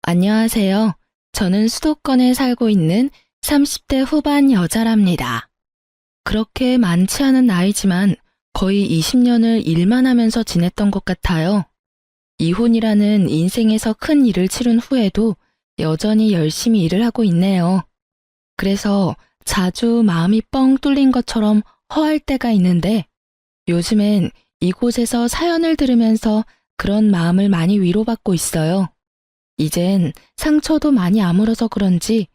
안녕하세요. 저는 수도권에 살고 있는 30대 후반 여자랍니다. 그렇게 많지 않은 나이지만 거의 20년을 일만 하면서 지냈던 것 같아요. 이혼이라는 인생에서 큰 일을 치른 후에도 여전히 열심히 일을 하고 있네요. 그래서 자주 마음이 뻥 뚫린 것처럼 허할 때가 있는데 요즘엔 이곳에서 사연을 들으면서 그런 마음을 많이 위로받고 있어요. 이젠 상처도 많이 아물어서 그런지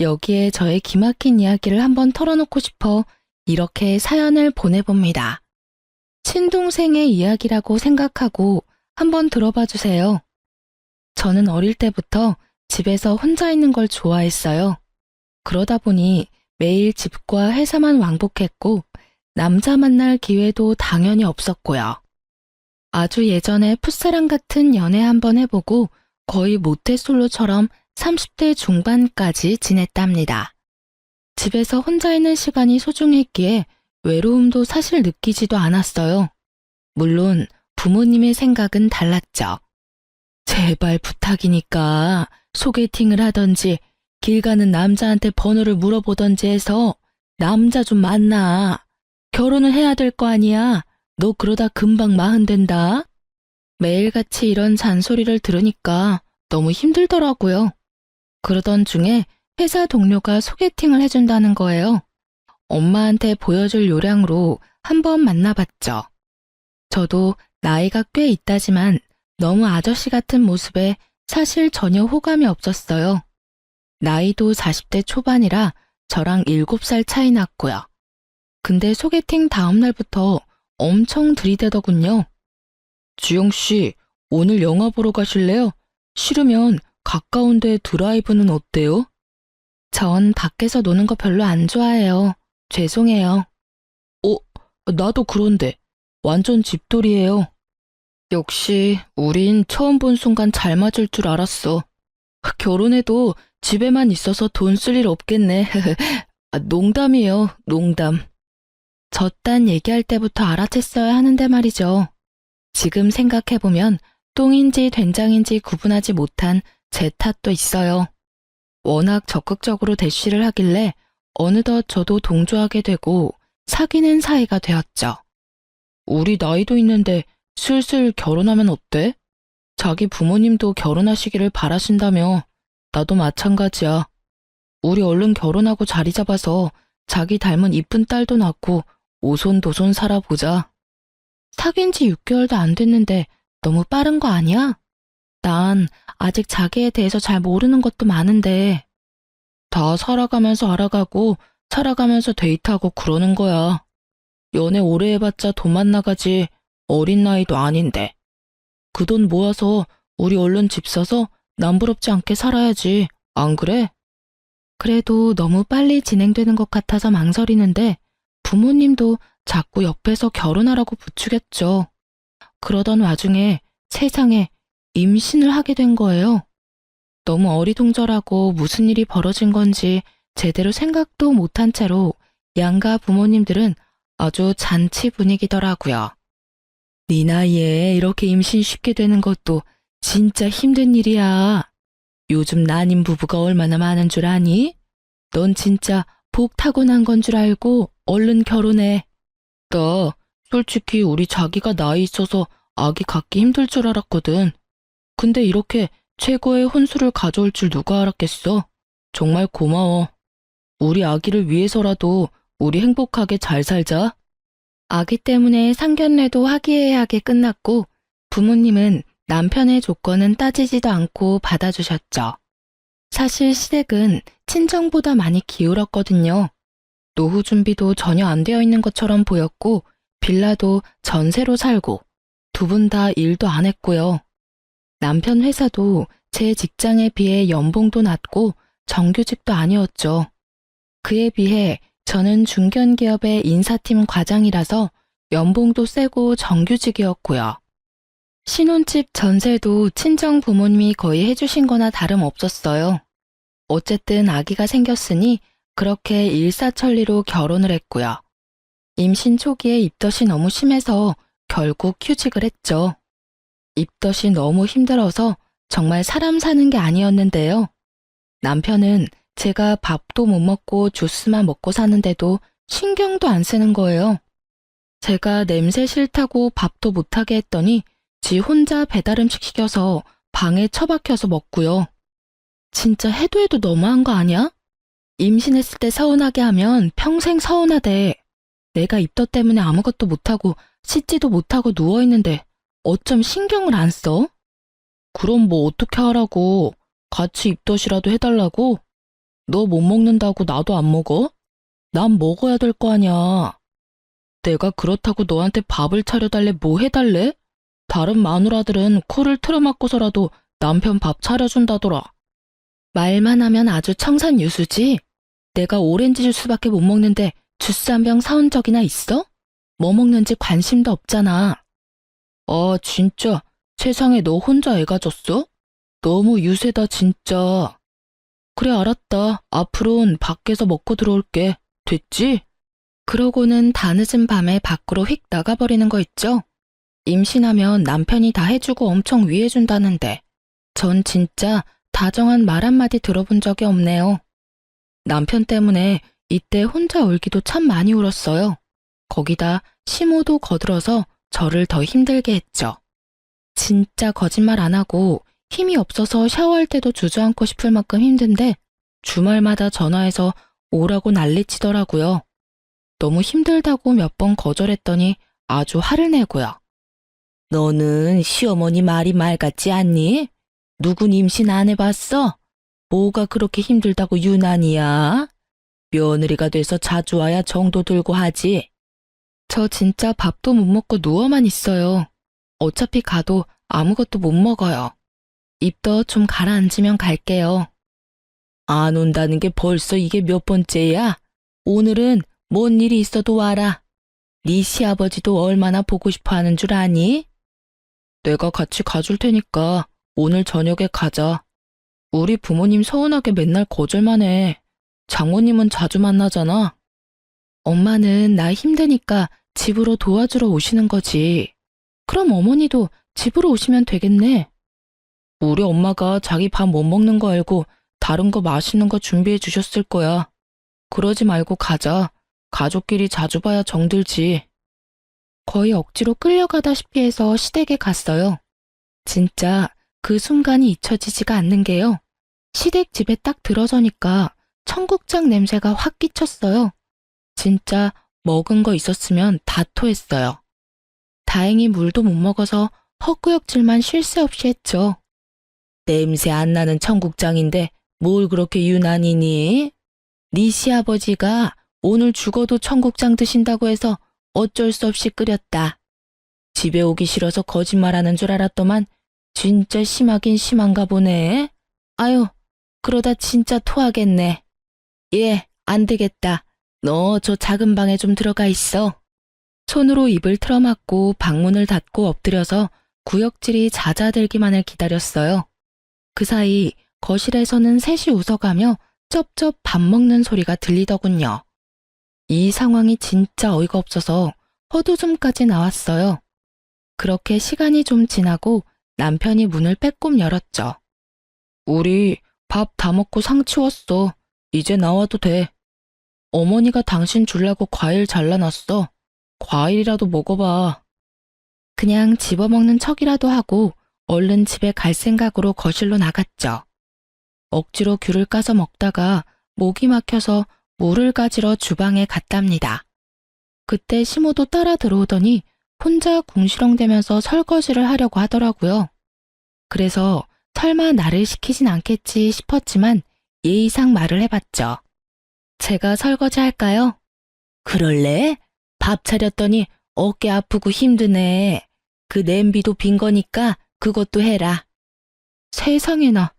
여기에 저의 기막힌 이야기를 한번 털어놓고 싶어 이렇게 사연을 보내봅니다. 친동생의 이야기라고 생각하고 한번 들어봐 주세요. 저는 어릴 때부터 집에서 혼자 있는 걸 좋아했어요. 그러다 보니 매일 집과 회사만 왕복했고 남자 만날 기회도 당연히 없었고요. 아주 예전에 풋사랑 같은 연애 한번 해보고 거의 모태솔로처럼 30대 중반까지 지냈답니다. 집에서 혼자 있는 시간이 소중했기에 외로움도 사실 느끼지도 않았어요. 물론 부모님의 생각은 달랐죠. 제발 부탁이니까 소개팅을 하던지 길 가는 남자한테 번호를 물어보던지 해서 남자 좀 만나. 결혼을 해야 될 거 아니야. 너 그러다 금방 마흔 된다. 매일같이 이런 잔소리를 들으니까 너무 힘들더라고요. 그러던 중에 회사 동료가 소개팅을 해준다는 거예요. 엄마한테 보여줄 요량으로 한번 만나봤죠. 저도 나이가 꽤 있다지만 너무 아저씨 같은 모습에 사실 전혀 호감이 없었어요. 나이도 40대 초반이라 저랑 7살 차이 났고요. 근데 소개팅 다음 날부터 엄청 들이대더군요. 지영씨, 오늘 영화 보러 가실래요? 싫으면 가까운데 드라이브는 어때요? 전 밖에서 노는 거 별로 안 좋아해요. 죄송해요. 어, 나도 그런데. 완전 집돌이에요. 역시 우린 처음 본 순간 잘 맞을 줄 알았어. 결혼해도 집에만 있어서 돈 쓸 일 없겠네. 농담이에요, 농담. 저딴 얘기할 때부터 알아챘어야 하는데 말이죠. 지금 생각해보면 똥인지 된장인지 구분하지 못한 제 탓도 있어요. 워낙 적극적으로 대쉬를 하길래 어느덧 저도 동조하게 되고 사귀는 사이가 되었죠. 우리 나이도 있는데 슬슬 결혼하면 어때? 자기 부모님도 결혼하시기를 바라신다며. 나도 마찬가지야. 우리 얼른 결혼하고 자리 잡아서 자기 닮은 이쁜 딸도 낳고 오손도손 살아보자. 사귄 지 6개월도 안 됐는데 너무 빠른 거 아니야? 난 아직 자기에 대해서 잘 모르는 것도 많은데. 다 살아가면서 알아가고 살아가면서 데이트하고 그러는 거야. 연애 오래 해봤자 돈만 나가지 어린 나이도 아닌데. 그 돈 모아서 우리 얼른 집 사서 남부럽지 않게 살아야지. 안 그래? 그래도 너무 빨리 진행되는 것 같아서 망설이는데 부모님도 자꾸 옆에서 결혼하라고 부추겼죠. 그러던 와중에 세상에 임신을 하게 된 거예요. 너무 어리둥절하고 무슨 일이 벌어진 건지 제대로 생각도 못한 채로 양가 부모님들은 아주 잔치 분위기더라고요. 네 나이에 이렇게 임신 쉽게 되는 것도 진짜 힘든 일이야. 요즘 난임 부부가 얼마나 많은 줄 아니? 넌 진짜 복 타고난 건 줄 알고 얼른 결혼해. 나 솔직히 우리 자기가 나이 있어서 아기 갖기 힘들 줄 알았거든. 근데 이렇게 최고의 혼수를 가져올 줄 누가 알았겠어? 정말 고마워. 우리 아기를 위해서라도 우리 행복하게 잘 살자. 아기 때문에 상견례도 화기애애하게 끝났고 부모님은 남편의 조건은 따지지도 않고 받아주셨죠. 사실 시댁은 친정보다 많이 기울었거든요. 노후 준비도 전혀 안 되어 있는 것처럼 보였고 빌라도 전세로 살고 두 분 다 일도 안 했고요. 남편 회사도 제 직장에 비해 연봉도 낮고 정규직도 아니었죠. 그에 비해 저는 중견기업의 인사팀 과장이라서 연봉도 세고 정규직이었고요. 신혼집 전세도 친정 부모님이 거의 해주신 거나 다름없었어요. 어쨌든 아기가 생겼으니 그렇게 일사천리로 결혼을 했고요. 임신 초기에 입덧이 너무 심해서 결국 휴직을 했죠. 입덧이 너무 힘들어서 정말 사람 사는 게 아니었는데요. 남편은 제가 밥도 못 먹고 주스만 먹고 사는데도 신경도 안 쓰는 거예요. 제가 냄새 싫다고 밥도 못하게 했더니 지 혼자 배달음식 시켜서 방에 처박혀서 먹고요. 진짜 해도 해도 너무한 거 아니야? 임신했을 때 서운하게 하면 평생 서운하대. 내가 입덧 때문에 아무것도 못하고 씻지도 못하고 누워있는데 어쩜 신경을 안 써? 그럼 뭐 어떻게 하라고? 같이 입덧이라도 해달라고? 너 못 먹는다고 나도 안 먹어? 난 먹어야 될 거 아니야. 내가 그렇다고 너한테 밥을 차려달래 뭐 해달래? 다른 마누라들은 코를 틀어막고서라도 남편 밥 차려준다더라. 말만 하면 아주 청산유수지? 내가 오렌지 주스밖에 못 먹는데 주스 한 병 사온 적이나 있어? 뭐 먹는지 관심도 없잖아. 아, 진짜 세상에 너 혼자 애 가졌어? 너무 유세다 진짜. 그래 알았다. 앞으로는 밖에서 먹고 들어올게. 됐지? 그러고는 다 늦은 밤에 밖으로 휙 나가버리는 거 있죠? 임신하면 남편이 다 해주고 엄청 위해준다는데 전 진짜 다정한 말 한마디 들어본 적이 없네요. 남편 때문에 이때 혼자 울기도 참 많이 울었어요. 거기다 시모도 거들어서 저를 더 힘들게 했죠. 진짜 거짓말 안 하고 힘이 없어서 샤워할 때도 주저앉고 싶을 만큼 힘든데 주말마다 전화해서 오라고 난리치더라고요. 너무 힘들다고 몇 번 거절했더니 아주 화를 내고요. 너는 시어머니 말이 말 같지 않니? 누군 임신 안 해봤어? 뭐가 그렇게 힘들다고 유난이야? 며느리가 돼서 자주 와야 정도 들고 하지. 저 진짜 밥도 못 먹고 누워만 있어요. 어차피 가도 아무것도 못 먹어요. 입도 좀 가라앉으면 갈게요. 안 온다는 게 벌써 이게 몇 번째야? 오늘은 뭔 일이 있어도 와라. 네 시아버지도 얼마나 보고 싶어 하는 줄 아니? 내가 같이 가줄 테니까 오늘 저녁에 가자. 우리 부모님 서운하게 맨날 거절만 해. 장모님은 자주 만나잖아. 엄마는 나 힘드니까 집으로 도와주러 오시는 거지. 그럼 어머니도 집으로 오시면 되겠네. 우리 엄마가 자기 밥 못 먹는 거 알고 다른 거 맛있는 거 준비해 주셨을 거야. 그러지 말고 가자. 가족끼리 자주 봐야 정들지. 거의 억지로 끌려가다시피 해서 시댁에 갔어요. 진짜 그 순간이 잊혀지지가 않는 게요. 시댁 집에 딱 들어서니까 청국장 냄새가 확 끼쳤어요. 진짜 먹은 거 있었으면 다 토했어요. 다행히 물도 못 먹어서 헛구역질만 쉴 새 없이 했죠. 냄새 안 나는 청국장인데 뭘 그렇게 유난이니? 네 시아버지가 오늘 죽어도 청국장 드신다고 해서 어쩔 수 없이 끓였다. 집에 오기 싫어서 거짓말하는 줄 알았더만 진짜 심하긴 심한가 보네. 아유, 그러다 진짜 토하겠네. 예, 안 되겠다. 너 저 작은 방에 좀 들어가 있어. 손으로 입을 틀어막고 방문을 닫고 엎드려서 구역질이 잦아들기만을 기다렸어요. 그 사이 거실에서는 셋이 웃어가며 쩝쩝 밥 먹는 소리가 들리더군요. 이 상황이 진짜 어이가 없어서 헛웃음까지 나왔어요. 그렇게 시간이 좀 지나고 남편이 문을 빼꼼 열었죠. 우리 밥 다 먹고 상 치웠어. 이제 나와도 돼. 어머니가 당신 주려고 과일 잘라놨어. 과일이라도 먹어봐. 그냥 집어먹는 척이라도 하고 얼른 집에 갈 생각으로 거실로 나갔죠. 억지로 귤을 까서 먹다가 목이 막혀서 물을 가지러 주방에 갔답니다. 그때 시모도 따라 들어오더니 혼자 궁시렁대면서 설거지를 하려고 하더라고요. 그래서 설마 나를 시키진 않겠지 싶었지만 예의상 말을 해봤죠. 제가 설거지 할까요? 그럴래? 밥 차렸더니 어깨 아프고 힘드네. 그 냄비도 빈 거니까 그것도 해라. 세상에나.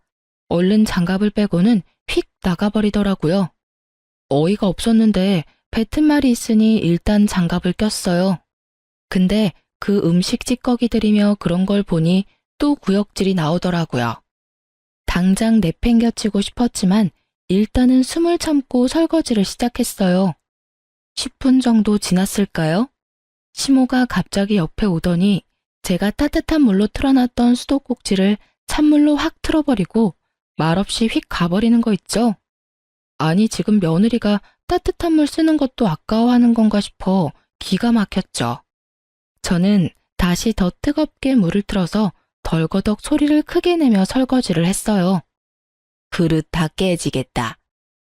얼른 장갑을 빼고는 휙 나가버리더라고요. 어이가 없었는데 뱉은 말이 있으니 일단 장갑을 꼈어요. 근데 그 음식 찌꺼기들이며 그런 걸 보니 또 구역질이 나오더라고요. 당장 내팽겨치고 싶었지만 일단은 숨을 참고 설거지를 시작했어요. 10분 정도 지났을까요? 시모가 갑자기 옆에 오더니 제가 따뜻한 물로 틀어놨던 수도꼭지를 찬물로 확 틀어버리고 말없이 휙 가버리는 거 있죠? 아니, 지금 며느리가 따뜻한 물 쓰는 것도 아까워하는 건가 싶어 기가 막혔죠. 저는 다시 더 뜨겁게 물을 틀어서 덜거덕 소리를 크게 내며 설거지를 했어요. 그릇 다 깨지겠다.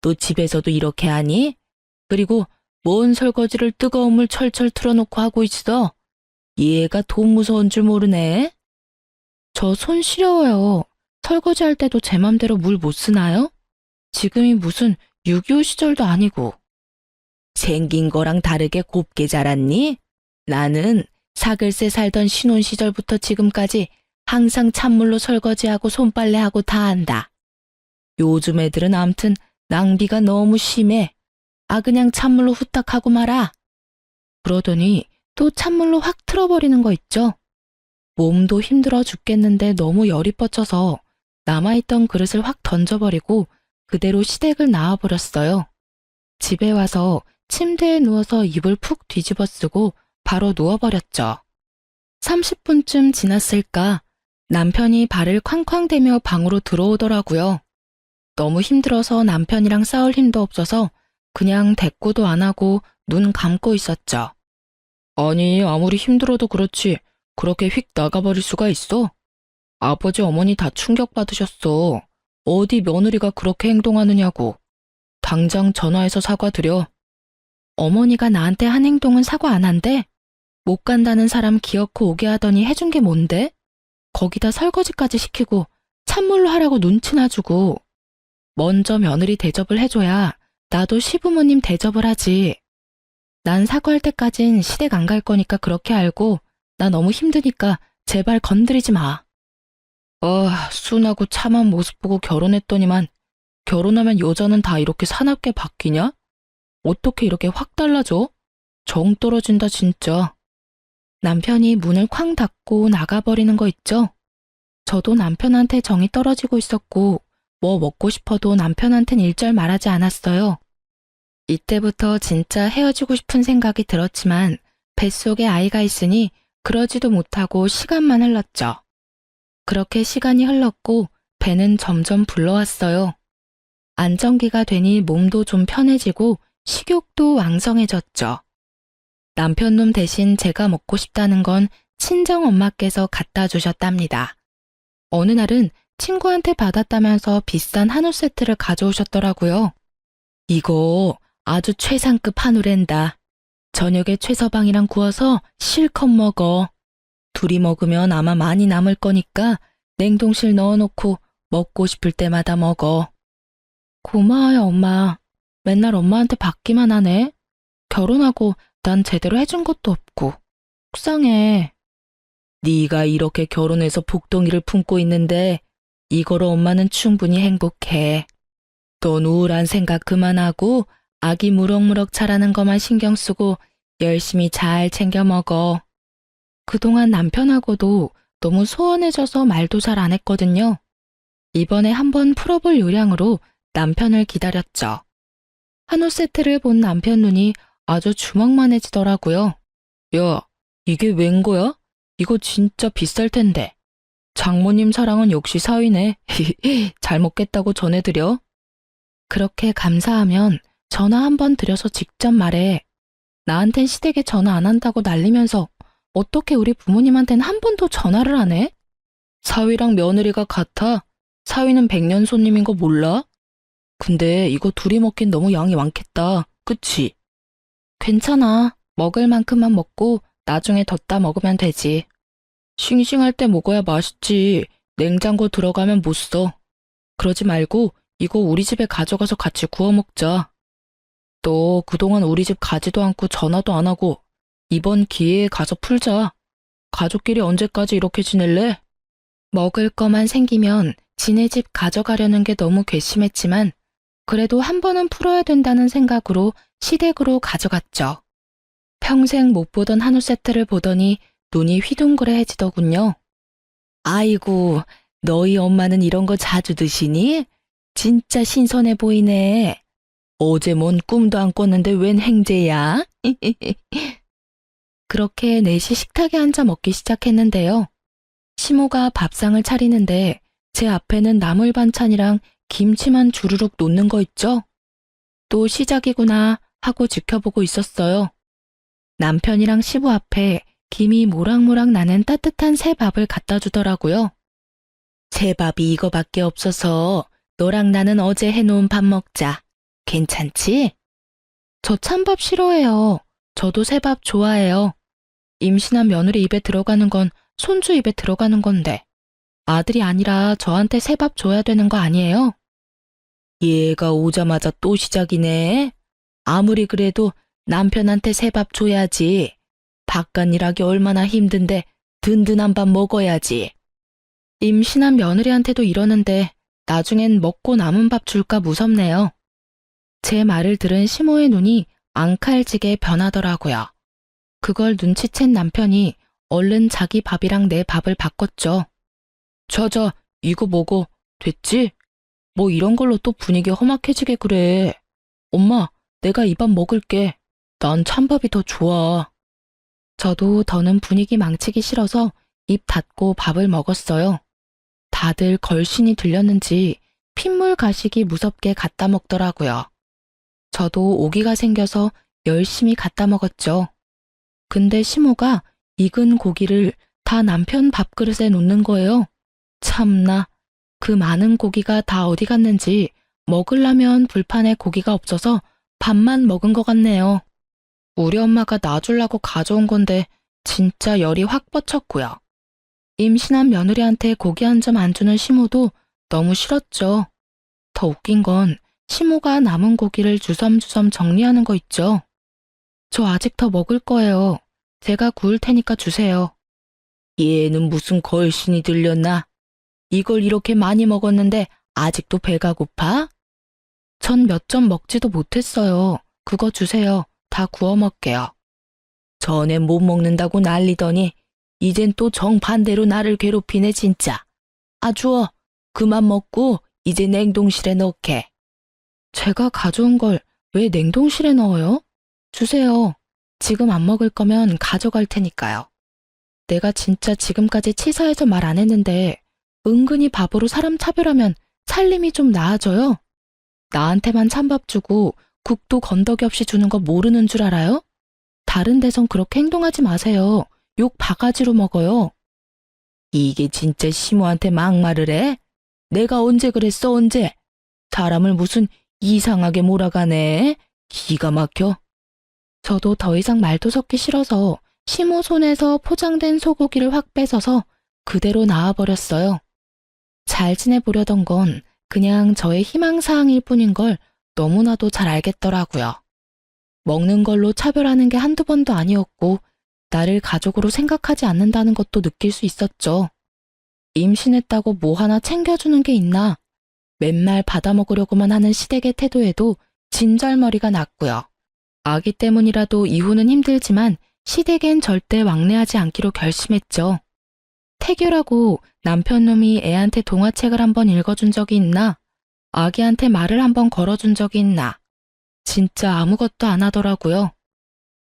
너 집에서도 이렇게 하니? 그리고 뭔 설거지를 뜨거운 물 철철 틀어놓고 하고 있어? 얘가 돈 무서운 줄 모르네. 저 손 시려워요. 설거지할 때도 제 맘대로 물 못 쓰나요? 지금이 무슨 6.25 시절도 아니고. 생긴 거랑 다르게 곱게 자랐니? 나는 사글세 살던 신혼 시절부터 지금까지 항상 찬물로 설거지하고 손빨래하고 다 한다. 요즘 애들은 암튼 낭비가 너무 심해. 아, 그냥 찬물로 후딱 하고 말아. 그러더니 또 찬물로 확 틀어버리는 거 있죠? 몸도 힘들어 죽겠는데 너무 열이 뻗쳐서 남아있던 그릇을 확 던져버리고 그대로 시댁을 나와버렸어요. 집에 와서 침대에 누워서 이불 푹 뒤집어 쓰고 바로 누워버렸죠. 30분쯤 지났을까 남편이 발을 쾅쾅대며 방으로 들어오더라고요. 너무 힘들어서 남편이랑 싸울 힘도 없어서 그냥 대꾸도 안 하고 눈 감고 있었죠. 아니, 아무리 힘들어도 그렇지 그렇게 휙 나가버릴 수가 있어? 아버지 어머니 다 충격받으셨어. 어디 며느리가 그렇게 행동하느냐고. 당장 전화해서 사과드려. 어머니가 나한테 한 행동은 사과 안 한대? 못 간다는 사람 기어코 오게 하더니 해준 게 뭔데? 거기다 설거지까지 시키고 찬물로 하라고 눈치나 주고. 먼저 며느리 대접을 해줘야 나도 시부모님 대접을 하지. 난 사과할 때까진 시댁 안 갈 거니까 그렇게 알고 나 너무 힘드니까 제발 건드리지 마. 순하고 참한 모습 보고 결혼했더니만 결혼하면 여자는 다 이렇게 사납게 바뀌냐? 어떻게 이렇게 확 달라져? 정 떨어진다 진짜. 남편이 문을 쾅 닫고 나가버리는 거 있죠? 저도 남편한테 정이 떨어지고 있었고 뭐 먹고 싶어도 남편한텐 일절 말하지 않았어요. 이때부터 진짜 헤어지고 싶은 생각이 들었지만 뱃속에 아이가 있으니 그러지도 못하고 시간만 흘렀죠. 그렇게 시간이 흘렀고 배는 점점 불러왔어요. 안정기가 되니 몸도 좀 편해지고 식욕도 왕성해졌죠. 남편 놈 대신 제가 먹고 싶다는 건 친정엄마께서 갖다 주셨답니다. 어느 날은 친구한테 받았다면서 비싼 한우 세트를 가져오셨더라고요. 이거 아주 최상급 한우랜다. 저녁에 최서방이랑 구워서 실컷 먹어. 둘이 먹으면 아마 많이 남을 거니까 냉동실 넣어놓고 먹고 싶을 때마다 먹어. 고마워요, 엄마. 맨날 엄마한테 받기만 하네. 결혼하고 난 제대로 해준 것도 없고. 속상해. 네가 이렇게 결혼해서 복덩이를 품고 있는데 이거로 엄마는 충분히 행복해. 넌 우울한 생각 그만하고 아기 무럭무럭 자라는 것만 신경 쓰고 열심히 잘 챙겨 먹어. 그동안 남편하고도 너무 소원해져서 말도 잘 안 했거든요. 이번에 한번 풀어볼 요량으로 남편을 기다렸죠. 한우 세트를 본 남편 눈이 아주 주먹만해지더라고요. 야, 이게 웬 거야? 이거 진짜 비쌀 텐데. 장모님 사랑은 역시 사위네. 잘 먹겠다고 전해드려. 그렇게 감사하면 전화 한번 드려서 직접 말해. 나한텐 시댁에 전화 안 한다고 난리면서 어떻게 우리 부모님한텐 한 번도 전화를 안 해? 사위랑 며느리가 같아. 사위는 백년 손님인 거 몰라? 근데 이거 둘이 먹긴 너무 양이 많겠다. 그치? 괜찮아. 먹을 만큼만 먹고 나중에 덧다 먹으면 되지. 싱싱할 때 먹어야 맛있지. 냉장고 들어가면 못 써. 그러지 말고 이거 우리 집에 가져가서 같이 구워 먹자. 너 그동안 우리 집 가지도 않고 전화도 안 하고 이번 기회에 가서 풀자. 가족끼리 언제까지 이렇게 지낼래? 먹을 거만 생기면 지네 집 가져가려는 게 너무 괘씸했지만 그래도 한 번은 풀어야 된다는 생각으로 시댁으로 가져갔죠. 평생 못 보던 한우 세트를 보더니 눈이 휘둥그레해지더군요. 아이고, 너희 엄마는 이런 거 자주 드시니? 진짜 신선해 보이네. 어제 뭔 꿈도 안 꿨는데 웬 행제야? 그렇게 넷이 식탁에 앉아 먹기 시작했는데요. 시모가 밥상을 차리는데 제 앞에는 나물 반찬이랑 김치만 주르륵 놓는 거 있죠? 또 시작이구나 하고 지켜보고 있었어요. 남편이랑 시부 앞에 김이 모락모락 나는 따뜻한 새 밥을 갖다 주더라고요. 새 밥이 이거밖에 없어서 너랑 나는 어제 해놓은 밥 먹자. 괜찮지? 저 찬밥 싫어해요. 저도 새밥 좋아해요. 임신한 며느리 입에 들어가는 건 손주 입에 들어가는 건데 아들이 아니라 저한테 새밥 줘야 되는 거 아니에요? 얘가 오자마자 또 시작이네. 아무리 그래도 남편한테 새밥 줘야지. 바깥일하기 얼마나 힘든데 든든한 밥 먹어야지. 임신한 며느리한테도 이러는데 나중엔 먹고 남은 밥 줄까 무섭네요. 제 말을 들은 시모의 눈이 앙칼지게 변하더라고요. 그걸 눈치챈 남편이 얼른 자기 밥이랑 내 밥을 바꿨죠. 저저 이거 먹어. 됐지? 뭐 이런 걸로 또 분위기 험악해지게 그래. 엄마, 내가 이 밥 먹을게. 난 찬밥이 더 좋아. 저도 더는 분위기 망치기 싫어서 입 닫고 밥을 먹었어요. 다들 걸신이 들렸는지 핏물 가시기 무섭게 갖다 먹더라고요. 저도 오기가 생겨서 열심히 갖다 먹었죠. 근데 시모가 익은 고기를 다 남편 밥그릇에 놓는 거예요. 참나, 그 많은 고기가 다 어디 갔는지 먹으려면 불판에 고기가 없어서 밥만 먹은 것 같네요. 우리 엄마가 놔주려고 가져온 건데 진짜 열이 확 뻗쳤고요. 임신한 며느리한테 고기 한 점 안 주는 시모도 너무 싫었죠. 더 웃긴 건 시모가 남은 고기를 주섬주섬 정리하는 거 있죠. 저 아직 더 먹을 거예요. 제가 구울 테니까 주세요. 얘는 무슨 걸신이 들렸나? 이걸 이렇게 많이 먹었는데 아직도 배가 고파? 전 몇 점 먹지도 못했어요. 그거 주세요. 다 구워 먹게요. 전에 못 먹는다고 난리더니 이젠 또 정반대로 나를 괴롭히네 진짜. 아 주워. 그만 먹고 이제 냉동실에 넣게. 제가 가져온 걸 왜 냉동실에 넣어요? 주세요. 지금 안 먹을 거면 가져갈 테니까요. 내가 진짜 지금까지 치사해서 말 안 했는데 은근히 밥으로 사람 차별하면 살림이 좀 나아져요? 나한테만 찬밥 주고 국도 건더기 없이 주는 거 모르는 줄 알아요? 다른 데선 그렇게 행동하지 마세요. 욕 바가지로 먹어요. 이게 진짜 시모한테 막말을 해? 내가 언제 그랬어 언제? 사람을 무슨 이상하게 몰아가네. 기가 막혀. 저도 더 이상 말도 섞기 싫어서 시모 손에서 포장된 소고기를 확 뺏어서 그대로 나와버렸어요. 잘 지내보려던 건 그냥 저의 희망사항일 뿐인 걸 너무나도 잘 알겠더라고요. 먹는 걸로 차별하는 게 한두 번도 아니었고 나를 가족으로 생각하지 않는다는 것도 느낄 수 있었죠. 임신했다고 뭐 하나 챙겨주는 게 있나? 맨날 받아먹으려고만 하는 시댁의 태도에도 진절머리가 났고요. 아기 때문이라도 이후는 힘들지만 시댁엔 절대 왕래하지 않기로 결심했죠. 태교라고 남편놈이 애한테 동화책을 한번 읽어준 적이 있나? 아기한테 말을 한번 걸어준 적이 있나? 진짜 아무것도 안 하더라고요.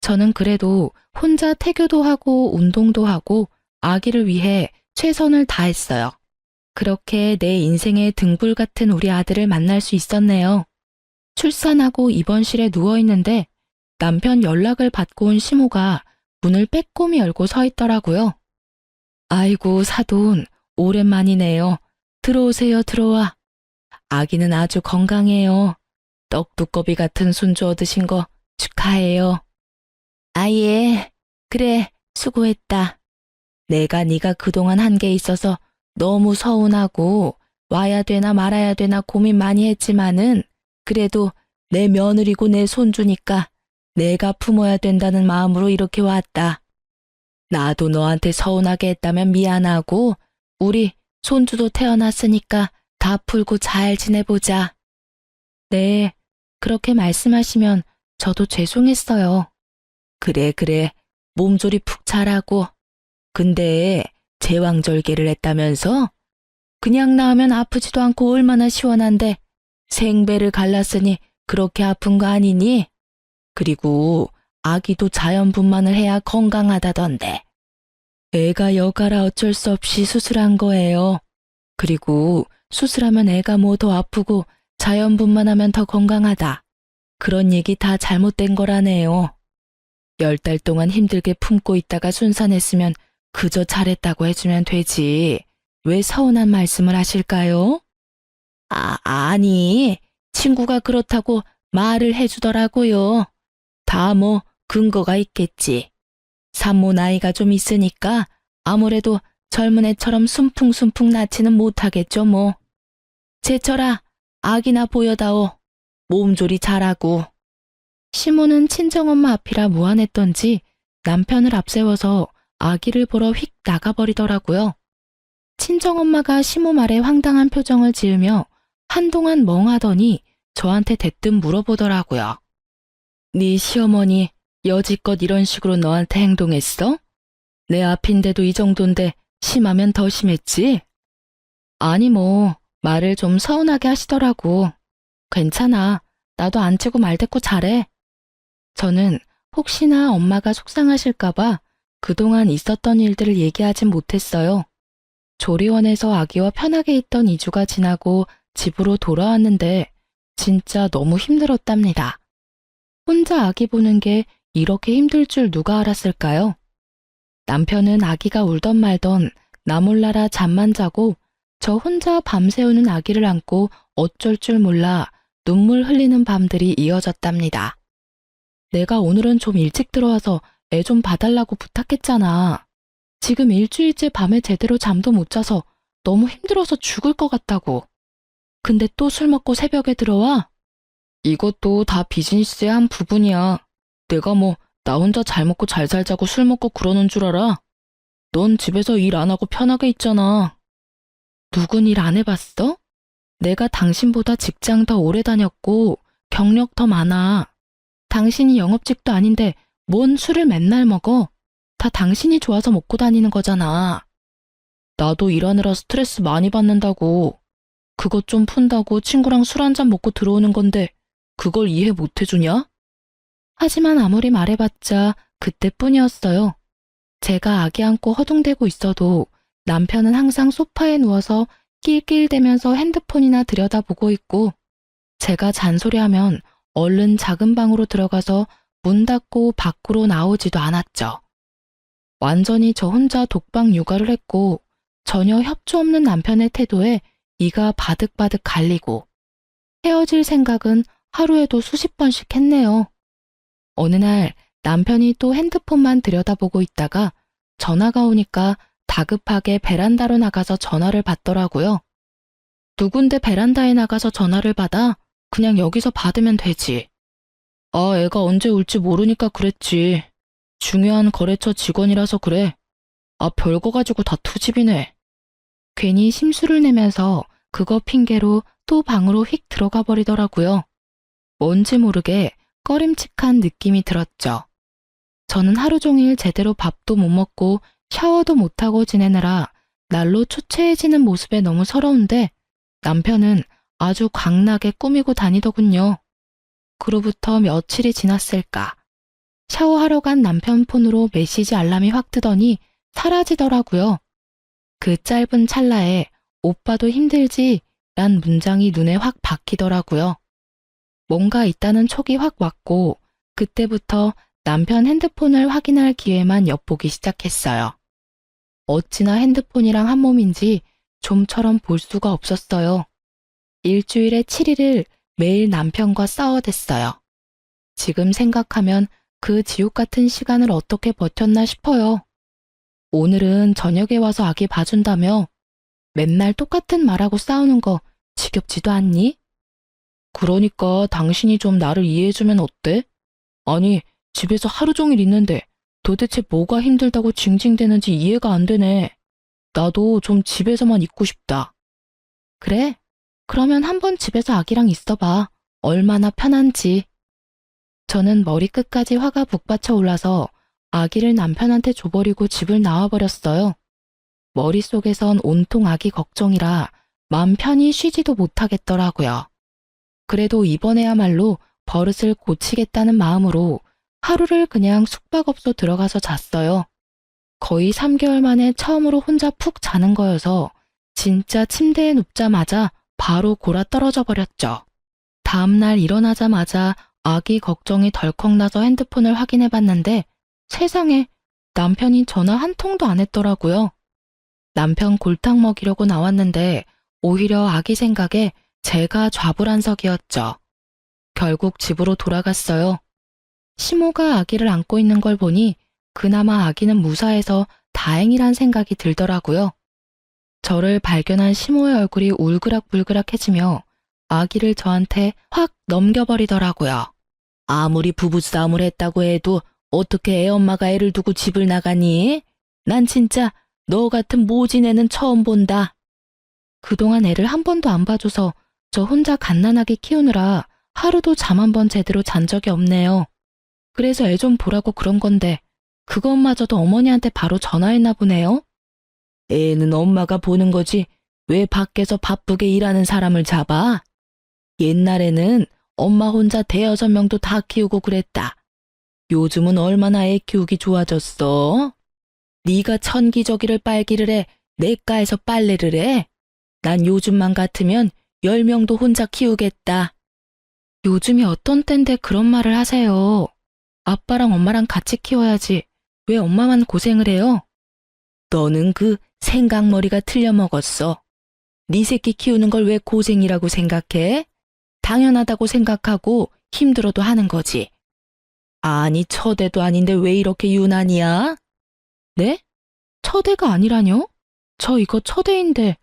저는 그래도 혼자 태교도 하고 운동도 하고 아기를 위해 최선을 다했어요. 그렇게 내 인생의 등불 같은 우리 아들을 만날 수 있었네요. 출산하고 입원실에 누워있는데 남편 연락을 받고 온 시모가 문을 빼꼼히 열고 서 있더라고요. 아이고 사돈, 오랜만이네요. 들어오세요 들어와. 아기는 아주 건강해요. 떡두꺼비 같은 손주 얻으신 거 축하해요. 아예, 그래 수고했다. 내가 네가 그동안 한 게 있어서 너무 서운하고 와야 되나 말아야 되나 고민 많이 했지만은 그래도 내 며느리고 내 손주니까 내가 품어야 된다는 마음으로 이렇게 왔다. 나도 너한테 서운하게 했다면 미안하고 우리 손주도 태어났으니까 다 풀고 잘 지내보자. 네, 그렇게 말씀하시면 저도 죄송했어요. 그래, 몸조리 푹 잘하고. 근데 제왕절개를 했다면서? 그냥 낳으면 아프지도 않고 얼마나 시원한데 생배를 갈랐으니 그렇게 아픈 거 아니니? 그리고 아기도 자연분만을 해야 건강하다던데. 애가 여가라 어쩔 수 없이 수술한 거예요. 그리고 수술하면 애가 뭐 더 아프고 자연분만하면 더 건강하다. 그런 얘기 다 잘못된 거라네요. 10달 동안 힘들게 품고 있다가 순산했으면 그저 잘했다고 해주면 되지. 왜 서운한 말씀을 하실까요? 아니, 친구가 그렇다고 말을 해주더라고요. 다 뭐 근거가 있겠지. 산모 나이가 좀 있으니까 아무래도 젊은 애처럼 순풍순풍 낳지는 못하겠죠 뭐. 제철아, 아기나 보여다오. 몸조리 잘하고. 시모는 친정엄마 앞이라 무안했던지 남편을 앞세워서 아기를 보러 휙 나가버리더라고요. 친정엄마가 시모 말에 황당한 표정을 지으며 한동안 멍하더니 저한테 대뜸 물어보더라고요. 네 시어머니 여지껏 이런 식으로 너한테 행동했어? 내 앞인데도 이 정도인데 심하면 더 심했지? 아니 뭐 말을 좀 서운하게 하시더라고. 괜찮아. 나도 안 치고 말 대꾸 잘해. 저는 혹시나 엄마가 속상하실까봐 그동안 있었던 일들을 얘기하진 못했어요. 조리원에서 아기와 편하게 있던 2주가 지나고 집으로 돌아왔는데 진짜 너무 힘들었답니다. 혼자 아기 보는 게 이렇게 힘들 줄 누가 알았을까요? 남편은 아기가 울던 말던 나 몰라라 잠만 자고 저 혼자 밤새우는 아기를 안고 어쩔 줄 몰라 눈물 흘리는 밤들이 이어졌답니다. 내가 오늘은 좀 일찍 들어와서 애 좀 봐달라고 부탁했잖아. 지금 일주일째 밤에 제대로 잠도 못 자서 너무 힘들어서 죽을 것 같다고. 근데 또 술 먹고 새벽에 들어와? 이것도 다 비즈니스의 한 부분이야. 내가 뭐 나 혼자 잘 먹고 잘 살자고 술 먹고 그러는 줄 알아? 넌 집에서 일 안 하고 편하게 있잖아. 누군 일 안 해봤어? 내가 당신보다 직장 더 오래 다녔고 경력 더 많아. 당신이 영업직도 아닌데 뭔 술을 맨날 먹어? 다 당신이 좋아서 먹고 다니는 거잖아. 나도 일하느라 스트레스 많이 받는다고. 그것 좀 푼다고 친구랑 술 한잔 먹고 들어오는 건데 그걸 이해 못 해주냐? 하지만 아무리 말해봤자 그때뿐이었어요. 제가 아기 안고 허둥대고 있어도 남편은 항상 소파에 누워서 낄낄대면서 핸드폰이나 들여다보고 있고 제가 잔소리하면 얼른 작은 방으로 들어가서 문 닫고 밖으로 나오지도 않았죠. 완전히 저 혼자 독방 육아를 했고 전혀 협조 없는 남편의 태도에 이가 바득바득 갈리고 헤어질 생각은 하루에도 수십 번씩 했네요. 어느 날 남편이 또 핸드폰만 들여다보고 있다가 전화가 오니까 다급하게 베란다로 나가서 전화를 받더라고요. 누군데 베란다에 나가서 전화를 받아? 그냥 여기서 받으면 되지. 아, 애가 언제 올지 모르니까 그랬지. 중요한 거래처 직원이라서 그래. 아, 별거 가지고 다 투집이네. 괜히 심술을 내면서 그거 핑계로 또 방으로 휙 들어가 버리더라고요. 뭔지 모르게 꺼림칙한 느낌이 들었죠. 저는 하루 종일 제대로 밥도 못 먹고 샤워도 못하고 지내느라 날로 초췌해지는 모습에 너무 서러운데 남편은 아주 광나게 꾸미고 다니더군요. 그로부터 며칠이 지났을까. 샤워하러 간 남편 폰으로 메시지 알람이 확 뜨더니 사라지더라고요. 그 짧은 찰나에 오빠도 힘들지? 란 문장이 눈에 확 박히더라고요. 뭔가 있다는 촉이 확 왔고 그때부터 남편 핸드폰을 확인할 기회만 엿보기 시작했어요. 어찌나 핸드폰이랑 한 몸인지 좀처럼 볼 수가 없었어요. 일주일에 7일을 매일 남편과 싸워댔어요. 지금 생각하면 그 지옥 같은 시간을 어떻게 버텼나 싶어요. 오늘은 저녁에 와서 아기 봐준다며 맨날 똑같은 말하고 싸우는 거 지겹지도 않니? 그러니까 당신이 좀 나를 이해해주면 어때? 아니, 집에서 하루 종일 있는데 도대체 뭐가 힘들다고 징징대는지 이해가 안 되네. 나도 좀 집에서만 있고 싶다. 그래? 그러면 한번 집에서 아기랑 있어봐. 얼마나 편한지. 저는 머리끝까지 화가 북받쳐 올라서 아기를 남편한테 줘버리고 집을 나와버렸어요. 머릿속에선 온통 아기 걱정이라 맘 편히 쉬지도 못하겠더라고요. 그래도 이번에야말로 버릇을 고치겠다는 마음으로 하루를 그냥 숙박업소 들어가서 잤어요. 거의 3개월 만에 처음으로 혼자 푹 자는 거여서 진짜 침대에 눕자마자 바로 골아 떨어져 버렸죠. 다음날 일어나자마자 아기 걱정이 덜컥 나서 핸드폰을 확인해 봤는데 세상에 남편이 전화 한 통도 안 했더라고요. 남편 골탕 먹이려고 나왔는데 오히려 아기 생각에 제가 좌불안석이었죠. 결국 집으로 돌아갔어요. 시모가 아기를 안고 있는 걸 보니 그나마 아기는 무사해서 다행이란 생각이 들더라고요. 저를 발견한 시모의 얼굴이 울그락불그락해지며 아기를 저한테 확 넘겨버리더라고요. 아무리 부부싸움을 했다고 해도 어떻게 애엄마가 애를 두고 집을 나가니? 난 진짜 너 같은 모진 애는 처음 본다. 그동안 애를 한 번도 안 봐줘서 저 혼자 갓난아기 키우느라 하루도 잠 한 번 제대로 잔 적이 없네요. 그래서 애 좀 보라고 그런 건데 그것마저도 어머니한테 바로 전화했나 보네요. 애는 엄마가 보는 거지 왜 밖에서 바쁘게 일하는 사람을 잡아? 옛날에는 엄마 혼자 대여섯 명도 다 키우고 그랬다. 요즘은 얼마나 애 키우기 좋아졌어? 네가 천기저귀를 빨기를 해, 내과에서 빨래를 해? 난 요즘만 같으면 10명도 혼자 키우겠다. 요즘이 어떤 땐데 그런 말을 하세요. 아빠랑 엄마랑 같이 키워야지. 왜 엄마만 고생을 해요? 너는 그 생각머리가 틀려먹었어. 네 새끼 키우는 걸 왜 고생이라고 생각해? 당연하다고 생각하고 힘들어도 하는 거지. 아니, 처대도 아닌데 왜 이렇게 유난이야? 네? 처대가 아니라뇨? 저 이거 처대인데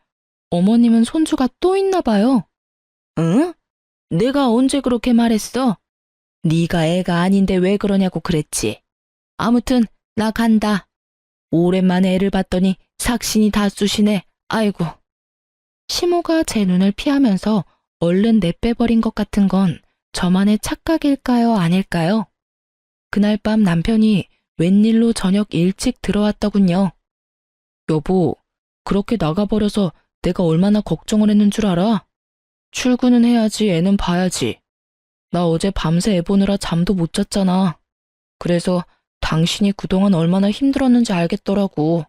어머님은 손주가 또 있나 봐요. 응? 내가 언제 그렇게 말했어? 네가 애가 아닌데 왜 그러냐고 그랬지. 아무튼 나 간다. 오랜만에 애를 봤더니 삭신이 다 쑤시네. 아이고. 시모가 제 눈을 피하면서 얼른 내빼버린 것 같은 건 저만의 착각일까요, 아닐까요? 그날 밤 남편이 웬일로 저녁 일찍 들어왔더군요. 여보, 그렇게 나가버려서 내가 얼마나 걱정을 했는 줄 알아? 출근은 해야지, 애는 봐야지. 나 어제 밤새 애 보느라 잠도 못 잤잖아. 그래서 당신이 그동안 얼마나 힘들었는지 알겠더라고.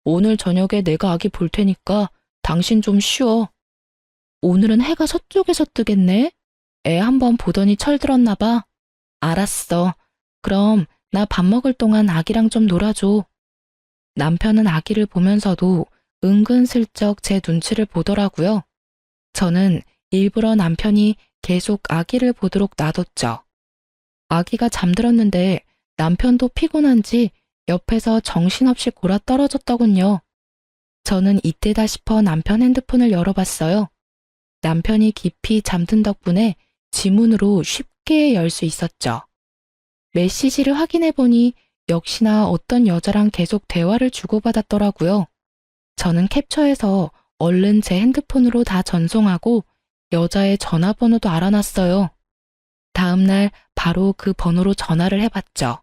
오늘 저녁에 내가 아기 볼 테니까 당신 좀 쉬어. 오늘은 해가 서쪽에서 뜨겠네? 애 한번 보더니 철들었나 봐. 알았어. 그럼 나 밥 먹을 동안 아기랑 좀 놀아줘. 남편은 아기를 보면서도 은근슬쩍 제 눈치를 보더라고요. 저는 일부러 남편이 계속 아기를 보도록 놔뒀죠. 아기가 잠들었는데 남편도 피곤한지 옆에서 정신없이 골아 떨어졌더군요. 저는 이때다 싶어 남편 핸드폰을 열어봤어요. 남편이 깊이 잠든 덕분에 지문으로 쉽게 열 수 있었죠. 메시지를 확인해보니 역시나 어떤 여자랑 계속 대화를 주고받았더라고요. 저는 캡처해서 얼른 제 핸드폰으로 다 전송하고 여자의 전화번호도 알아놨어요. 다음날 바로 그 번호로 전화를 해봤죠.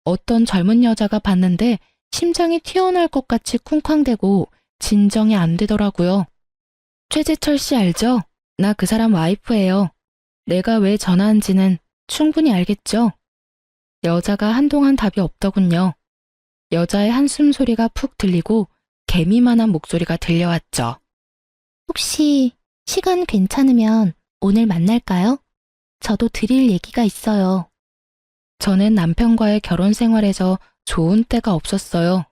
어떤 젊은 여자가 봤는데 심장이 튀어나올 것 같이 쿵쾅대고 진정이 안 되더라고요. 최재철 씨 알죠? 나 그 사람 와이프예요. 내가 왜 전화한지는 충분히 알겠죠? 여자가 한동안 답이 없더군요. 여자의 한숨 소리가 푹 들리고 개미만한 목소리가 들려왔죠. 혹시 시간 괜찮으면 오늘 만날까요? 저도 드릴 얘기가 있어요. 저는 남편과의 결혼 생활에서 좋은 때가 없었어요.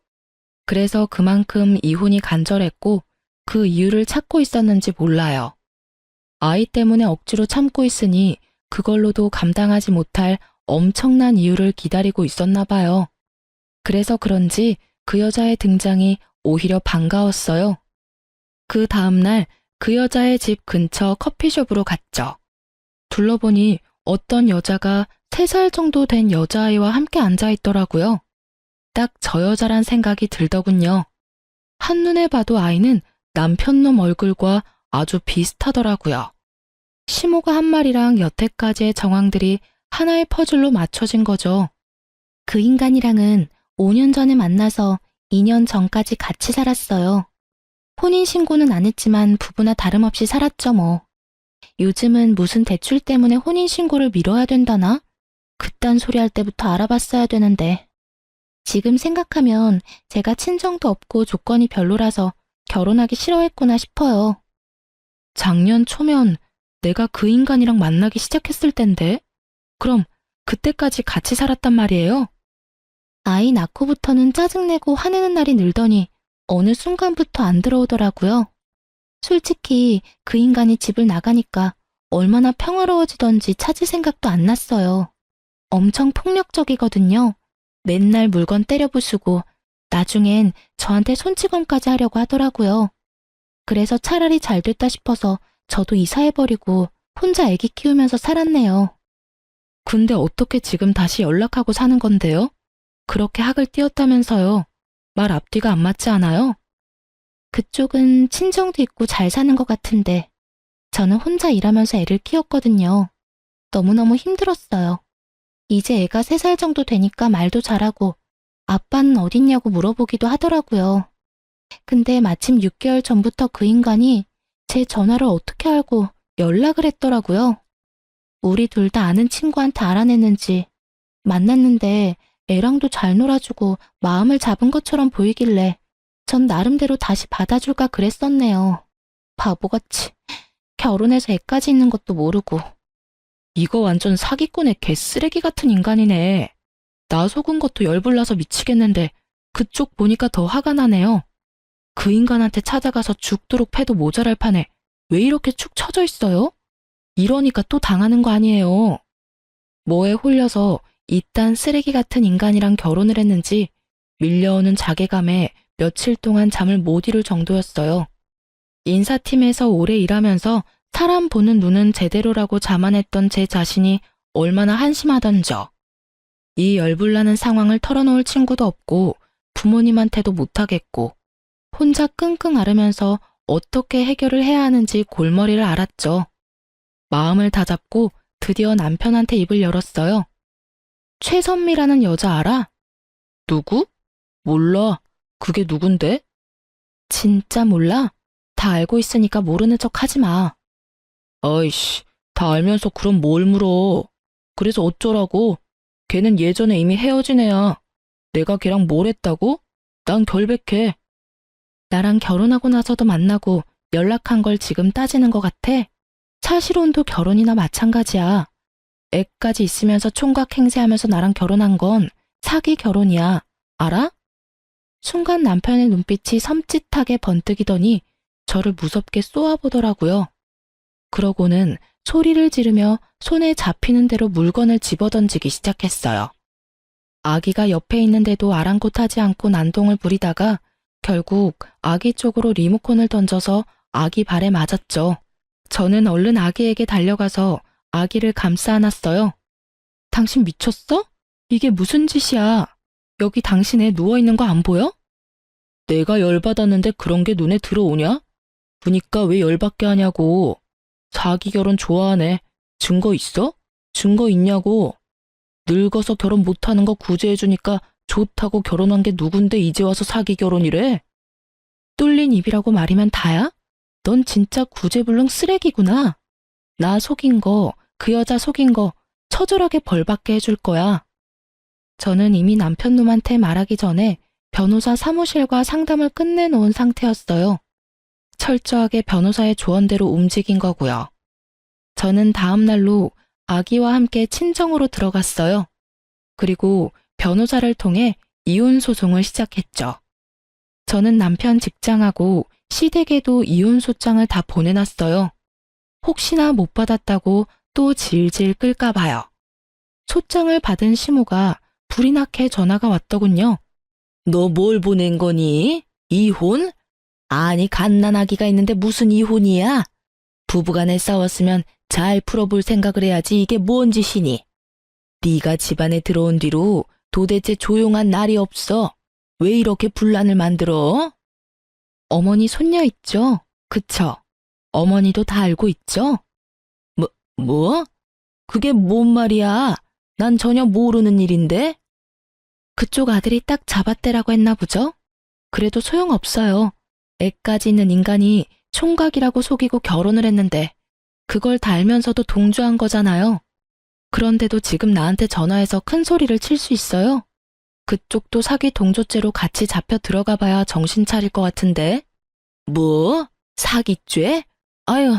그래서 그만큼 이혼이 간절했고 그 이유를 찾고 있었는지 몰라요. 아이 때문에 억지로 참고 있으니 그걸로도 감당하지 못할 엄청난 이유를 기다리고 있었나 봐요. 그래서 그런지 그 여자의 등장이 오히려 반가웠어요. 그 다음날 그 여자의 집 근처 커피숍으로 갔죠. 둘러보니 어떤 여자가 3살 정도 된 여자아이와 함께 앉아있더라고요. 딱 저 여자란 생각이 들더군요. 한눈에 봐도 아이는 남편놈 얼굴과 아주 비슷하더라고요. 시모가 한 마리랑 여태까지의 정황들이 하나의 퍼즐로 맞춰진 거죠. 그 인간이랑은 5년 전에 만나서 2년 전까지 같이 살았어요. 혼인신고는 안 했지만 부부나 다름없이 살았죠 뭐. 요즘은 무슨 대출 때문에 혼인신고를 미뤄야 된다나? 그딴 소리 할 때부터 알아봤어야 되는데. 지금 생각하면 제가 친정도 없고 조건이 별로라서 결혼하기 싫어했구나 싶어요. 작년 초면 내가 그 인간이랑 만나기 시작했을 땐데? 그럼 그때까지 같이 살았단 말이에요? 아이 낳고부터는 짜증내고 화내는 날이 늘더니 어느 순간부터 안 들어오더라고요. 솔직히 그 인간이 집을 나가니까 얼마나 평화로워지던지 찾을 생각도 안 났어요. 엄청 폭력적이거든요. 맨날 물건 때려 부수고 나중엔 저한테 손찌검까지 하려고 하더라고요. 그래서 차라리 잘 됐다 싶어서 저도 이사해버리고 혼자 아기 키우면서 살았네요. 근데 어떻게 지금 다시 연락하고 사는 건데요? 그렇게 학을 띄웠다면서요. 말 앞뒤가 안 맞지 않아요? 그쪽은 친정도 있고 잘 사는 것 같은데 저는 혼자 일하면서 애를 키웠거든요. 너무너무 힘들었어요. 이제 애가 3살 정도 되니까 말도 잘하고 아빠는 어딨냐고 물어보기도 하더라고요. 근데 마침 6개월 전부터 그 인간이 제 전화를 어떻게 알고 연락을 했더라고요. 우리 둘 다 아는 친구한테 알아냈는지 만났는데 애랑도 잘 놀아주고 마음을 잡은 것처럼 보이길래 전 나름대로 다시 받아줄까 그랬었네요. 바보같이 결혼해서 애까지 있는 것도 모르고. 이거 완전 사기꾼의 개쓰레기 같은 인간이네. 나 속은 것도 열불나서 미치겠는데 그쪽 보니까 더 화가 나네요. 그 인간한테 찾아가서 죽도록 패도 모자랄 판에 왜 이렇게 축 처져 있어요? 이러니까 또 당하는 거 아니에요. 뭐에 홀려서 이딴 쓰레기 같은 인간이랑 결혼을 했는지 밀려오는 자괴감에 며칠 동안 잠을 못 이룰 정도였어요. 인사팀에서 오래 일하면서 사람 보는 눈은 제대로라고 자만했던 제 자신이 얼마나 한심하던져. 이 열불나는 상황을 털어놓을 친구도 없고 부모님한테도 못하겠고 혼자 끙끙 앓으면서 어떻게 해결을 해야 하는지 골머리를 앓았죠. 마음을 다잡고 드디어 남편한테 입을 열었어요. 최선미라는 여자 알아? 누구? 몰라. 그게 누군데? 진짜 몰라? 다 알고 있으니까 모르는 척 하지 마. 아이씨, 다 알면서 그럼 뭘 물어. 그래서 어쩌라고? 걔는 예전에 이미 헤어진 애야. 내가 걔랑 뭘 했다고? 난 결백해. 나랑 결혼하고 나서도 만나고 연락한 걸 지금 따지는 것 같아? 사실혼도 결혼이나 마찬가지야. 애까지 있으면서 총각 행세하면서 나랑 결혼한 건 사기 결혼이야. 알아? 순간 남편의 눈빛이 섬찟하게 번뜩이더니 저를 무섭게 쏘아보더라고요. 그러고는 소리를 지르며 손에 잡히는 대로 물건을 집어던지기 시작했어요. 아기가 옆에 있는데도 아랑곳하지 않고 난동을 부리다가 결국 아기 쪽으로 리모컨을 던져서 아기 발에 맞았죠. 저는 얼른 아기에게 달려가서 아기를 감싸 안았어요. 당신 미쳤어? 이게 무슨 짓이야? 여기 당신 애 누워있는 거 안 보여? 내가 열받았는데 그런 게 눈에 들어오냐? 그니까 왜 열받게 하냐고. 사기 결혼 좋아하네. 증거 있어? 증거 있냐고. 늙어서 결혼 못하는 거 구제해주니까 좋다고 결혼한 게 누군데 이제 와서 사기 결혼이래? 뚫린 입이라고 말이면 다야? 넌 진짜 구제불능 쓰레기구나. 나 속인 거, 그 여자 속인 거 처절하게 벌받게 해줄 거야. 저는 이미 남편 놈한테 말하기 전에 변호사 사무실과 상담을 끝내놓은 상태였어요. 철저하게 변호사의 조언대로 움직인 거고요. 저는 다음 날로 아기와 함께 친정으로 들어갔어요. 그리고 변호사를 통해 이혼 소송을 시작했죠. 저는 남편 직장하고 시댁에도 이혼 소장을 다 보내놨어요. 혹시나 못 받았다고 또 질질 끌까 봐요. 소장을 받은 시모가 불이 나게 전화가 왔더군요. 너 뭘 보낸 거니? 이혼? 아니 갓난아기가 있는데 무슨 이혼이야? 부부간에 싸웠으면 잘 풀어볼 생각을 해야지 이게 뭔 짓이니? 네가 집안에 들어온 뒤로 도대체 조용한 날이 없어. 왜 이렇게 분란을 만들어? 어머니 손녀 있죠? 그쵸? 어머니도 다 알고 있죠? 뭐? 그게 뭔 말이야? 난 전혀 모르는 일인데? 그쪽 아들이 딱 잡았대라고 했나 보죠? 그래도 소용없어요. 애까지 있는 인간이 총각이라고 속이고 결혼을 했는데 그걸 다 알면서도 동조한 거잖아요. 그런데도 지금 나한테 전화해서 큰 소리를 칠 수 있어요? 그쪽도 사기 동조죄로 같이 잡혀 들어가 봐야 정신 차릴 것 같은데. 뭐? 사기죄? 아유,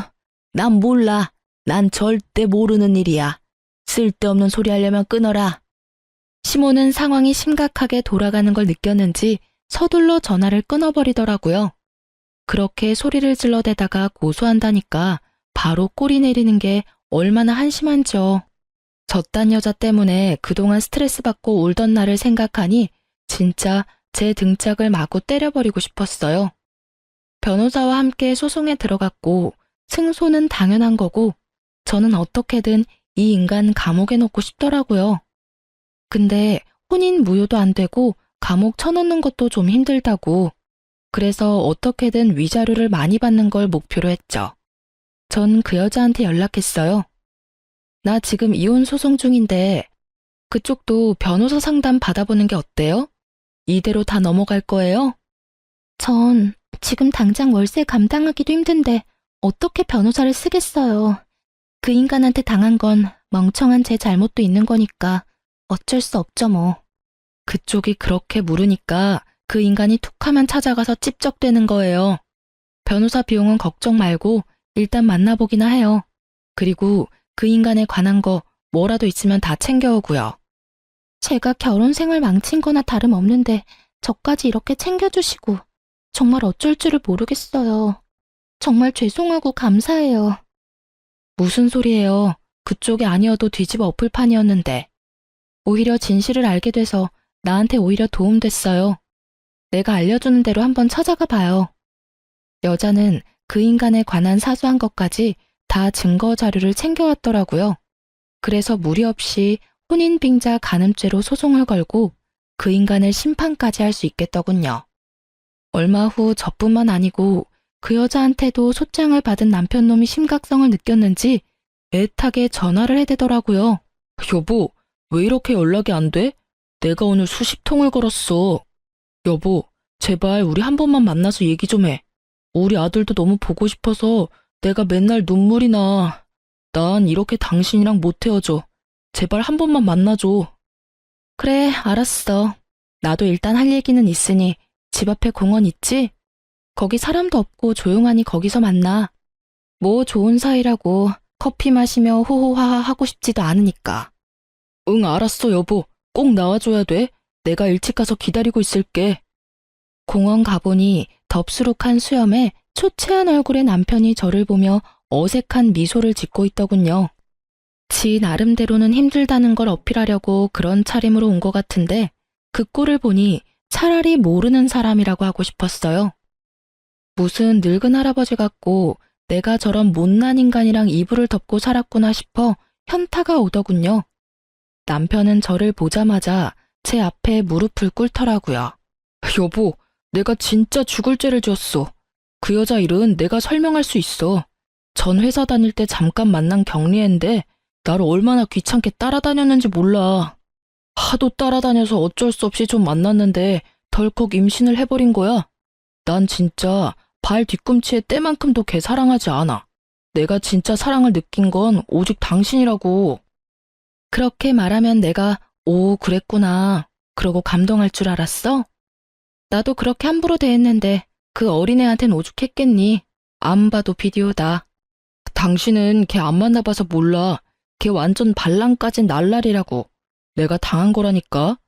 난 몰라. 난 절대 모르는 일이야. 쓸데없는 소리 하려면 끊어라. 시모는 상황이 심각하게 돌아가는 걸 느꼈는지 서둘러 전화를 끊어버리더라고요. 그렇게 소리를 질러대다가 고소한다니까 바로 꼬리 내리는 게 얼마나 한심한지요. 저딴 여자 때문에 그동안 스트레스 받고 울던 나를 생각하니 진짜 제 등짝을 마구 때려버리고 싶었어요. 변호사와 함께 소송에 들어갔고 승소는 당연한 거고 저는 어떻게든 이 인간 감옥에 넣고 싶더라고요. 근데 혼인 무효도 안 되고 감옥 쳐넣는 것도 좀 힘들다고. 그래서 어떻게든 위자료를 많이 받는 걸 목표로 했죠. 전 그 여자한테 연락했어요. 나 지금 이혼 소송 중인데 그쪽도 변호사 상담 받아보는 게 어때요? 이대로 다 넘어갈 거예요? 전 지금 당장 월세 감당하기도 힘든데 어떻게 변호사를 쓰겠어요. 그 인간한테 당한 건 멍청한 제 잘못도 있는 거니까 어쩔 수 없죠 뭐. 그쪽이 그렇게 물으니까 그 인간이 툭하면 찾아가서 찝적대는 거예요. 변호사 비용은 걱정 말고 일단 만나보기나 해요. 그리고 그 인간에 관한 거 뭐라도 있으면 다 챙겨오고요. 제가 결혼 생활 망친 거나 다름없는데 저까지 이렇게 챙겨주시고 정말 어쩔 줄을 모르겠어요. 정말 죄송하고 감사해요. 무슨 소리예요. 그쪽이 아니어도 뒤집어 엎을 판이었는데. 오히려 진실을 알게 돼서 나한테 오히려 도움됐어요. 내가 알려주는 대로 한번 찾아가 봐요. 여자는 그 인간에 관한 사소한 것까지 다 증거 자료를 챙겨왔더라고요. 그래서 무리 없이 혼인빙자 간음죄로 소송을 걸고 그 인간을 심판까지 할 수 있겠더군요. 얼마 후 저뿐만 아니고 그 여자한테도 소장을 받은 남편놈이 심각성을 느꼈는지 애타게 전화를 해대더라고요. 여보, 왜 이렇게 연락이 안 돼? 내가 오늘 수십 통을 걸었어. 여보, 제발 우리 한 번만 만나서 얘기 좀 해. 우리 아들도 너무 보고 싶어서 내가 맨날 눈물이 나. 난 이렇게 당신이랑 못 헤어져. 제발 한 번만 만나줘. 그래, 알았어. 나도 일단 할 얘기는 있으니 집 앞에 공원 있지? 거기 사람도 없고 조용하니 거기서 만나. 뭐 좋은 사이라고 커피 마시며 호호하하 하고 싶지도 않으니까. 응, 알았어, 여보. 꼭 나와줘야 돼. 내가 일찍 가서 기다리고 있을게. 공원 가보니 덥수룩한 수염에 초췌한 얼굴의 남편이 저를 보며 어색한 미소를 짓고 있더군요. 지 나름대로는 힘들다는 걸 어필하려고 그런 차림으로 온 것 같은데 그 꼴을 보니 차라리 모르는 사람이라고 하고 싶었어요. 무슨 늙은 할아버지 같고 내가 저런 못난 인간이랑 이불을 덮고 살았구나 싶어 현타가 오더군요. 남편은 저를 보자마자 제 앞에 무릎을 꿇더라고요. 여보, 내가 진짜 죽을 죄를 지었어. 그 여자 일은 내가 설명할 수 있어. 전 회사 다닐 때 잠깐 만난 경리애인데 나를 얼마나 귀찮게 따라다녔는지 몰라. 하도 따라다녀서 어쩔 수 없이 좀 만났는데 덜컥 임신을 해버린 거야. 난 진짜 발 뒤꿈치에 때만큼도 걔 사랑하지 않아. 내가 진짜 사랑을 느낀 건 오직 당신이라고. 그렇게 말하면 내가 오, 그랬구나. 그러고 감동할 줄 알았어? 나도 그렇게 함부로 대했는데 그 어린애한텐 오죽했겠니? 안 봐도 비디오다. 당신은 걔 안 만나봐서 몰라. 걔 완전 발랑까진 날라리라고. 내가 당한 거라니까.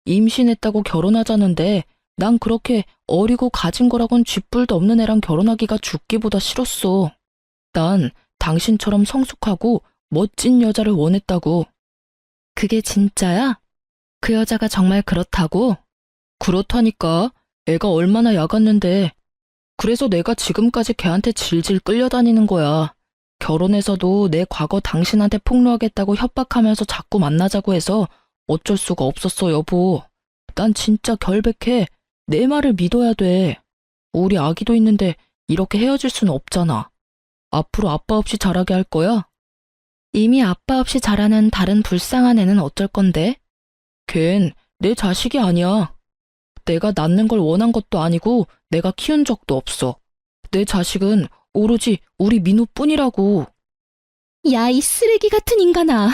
임신했다고 결혼하자는데 난 그렇게 어리고 가진 거라곤 쥐뿔도 없는 애랑 결혼하기가 죽기보다 싫었어. 난 당신처럼 성숙하고 멋진 여자를 원했다고. 그게 진짜야? 그 여자가 정말 그렇다고? 그렇다니까. 애가 얼마나 야갔는데. 그래서 내가 지금까지 걔한테 질질 끌려다니는 거야. 결혼해서도 내 과거 당신한테 폭로하겠다고 협박하면서 자꾸 만나자고 해서 어쩔 수가 없었어, 여보. 난 진짜 결백해. 내 말을 믿어야 돼. 우리 아기도 있는데 이렇게 헤어질 수는 없잖아. 앞으로 아빠 없이 자라게 할 거야? 이미 아빠 없이 자라는 다른 불쌍한 애는 어쩔 건데? 걘 내 자식이 아니야. 내가 낳는 걸 원한 것도 아니고 내가 키운 적도 없어. 내 자식은 오로지 우리 민우뿐이라고. 야, 이 쓰레기 같은 인간아.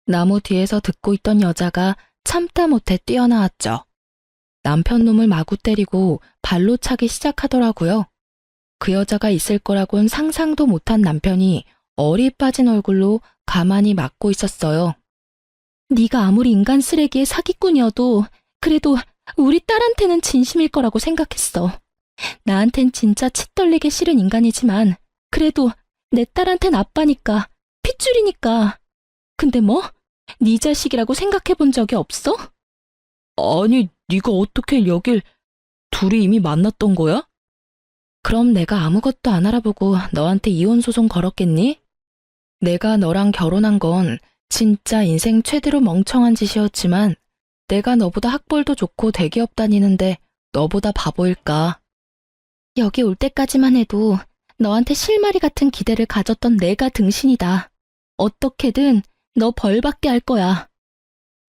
나무 뒤에서 듣고 있던 여자가 참다 못해 뛰어나왔죠. 남편 놈을 마구 때리고 발로 차기 시작하더라고요. 그 여자가 있을 거라곤 상상도 못한 남편이 얼이 빠진 얼굴로 가만히 맞고 있었어요. 네가 아무리 인간 쓰레기의 사기꾼이어도 그래도 우리 딸한테는 진심일 거라고 생각했어. 나한텐 진짜 치 떨리게 싫은 인간이지만 그래도 내 딸한텐 아빠니까, 핏줄이니까. 근데 뭐? 네 자식이라고 생각해 본 적이 없어? 아니, 네가 어떻게 여길 둘이 이미 만났던 거야? 그럼 내가 아무것도 안 알아보고 너한테 이혼 소송 걸었겠니? 내가 너랑 결혼한 건 진짜 인생 최대로 멍청한 짓이었지만 내가 너보다 학벌도 좋고 대기업 다니는데 너보다 바보일까? 여기 올 때까지만 해도 너한테 실마리 같은 기대를 가졌던 내가 등신이다. 어떻게든 너 벌받게 할 거야.